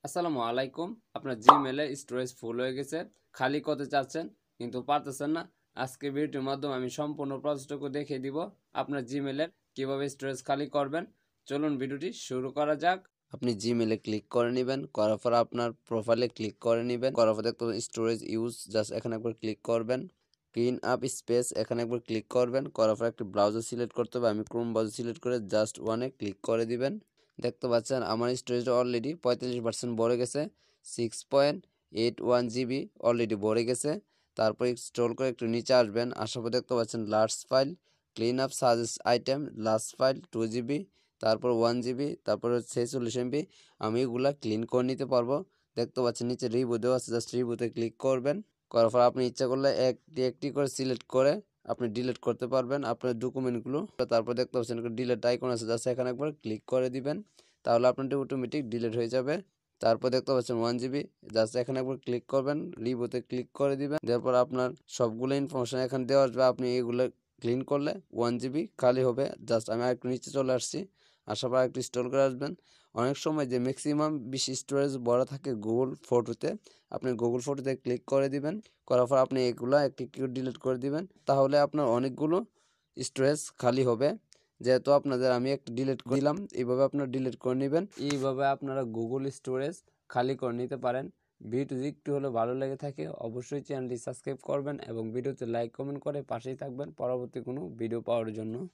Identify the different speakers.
Speaker 1: আসসালামু আলাইকুম। আপনার জিমেলে স্টোরেজ ফুল হয়ে গেছে, খালি করতে চাচ্ছেন কিন্তু পারতেছেন না। আজকে ভিডিওর মাধ্যমে আমি সম্পূর্ণ প্রসেসটুকু দেখিয়ে দিব আপনার জিমেলের কিভাবে স্টোরেজ খালি করবেন। চলুন ভিডিওটি শুরু করা যাক। আপনি জিমেলে ক্লিক করে নেবেন, করার পর আপনার প্রোফাইলে ক্লিক করে নেবেন, করার পর দেখতে স্টোরেজ ইউজ, জাস্ট এখানে একবার ক্লিক করবেন। ক্লিন আপ স্পেস এখানে একবার ক্লিক করবেন, করার পর একটি ব্রাউজার সিলেক্ট করতে হবে। আমি ক্রোম ব্রাউজার সিলেক্ট করে জাস্ট ওয়ানে ক্লিক করে দিবেন। দেখতে পাচ্ছেন আমার স্টোরেজটা অলরেডি 45% ভরে গেছে। 6.81 GB অলরেডি ভরে গেছে। তারপর স্ক্রল করে একটু নিচে আসবেন, আসার পর দেখতে পাচ্ছেন large file, clean up suggest item, large file 2 GB, তারপর 1 GB, তারপর 46 MB। আমি এগুলা ক্লিন করে নিতে পারবো। দেখতে পাচ্ছেন নিচে রিভিউ দেওয়া আছে, জাস্ট রিভিউতে ক্লিক করবেন। করার পর আপনি ইচ্ছা করলে একটি একটি করে সিলেক্ট করে আপনি ডিলিট করতে পারবেন আপনার ডকুমেন্টগুলো। তারপর দেখতে পাচ্ছেন ডিলিট আইকন আছে, জাস্ট এখানে একবার ক্লিক করে দিবেন, তাহলে আপনারটি অটোমেটিক ডিলিট হয়ে যাবে। তারপর দেখতে পাচ্ছেন 1 GB, জাস্ট এখানে একবার ক্লিক করবেন, রিভিউতে ক্লিক করে দিবেন। তারপর আপনার সবগুলো ইনফরমেশন এখানে দেওয়া আসবে। আপনি এগুলো ক্লিন করলে 1 GB খালি হবে। জাস্ট আমি আরেকটু নিচে চলে আসছি, আসার পর একটু স্টোর করে আসবেন। অনেক সময় যে ম্যাক্সিমাম বেশি স্টোরেজ ভরা থাকে গুগল ফটোতে, আপনি গুগল ফটোতে ক্লিক করে দিবেন, করার পর আপনি এগুলো একটি ডিলিট করে দিবেন, তাহলে আপনার অনেকগুলো স্টোরেজ খালি হবে। যেহেতু আপনাদের আমি একটা ডিলিট দিলাম, এইভাবে আপনারা ডিলিট করে নেবেন। এইভাবে আপনারা গুগল স্টোরেজ খালি করে নিতে পারেন। ভিডিওটি একটু হলে ভালো লেগে থাকে অবশ্যই চ্যানেলটি সাবস্ক্রাইব করবেন এবং ভিডিওতে লাইক কমেন্ট করে পাশেই থাকবেন পরবর্তী কোনো ভিডিও পাওয়ার জন্য।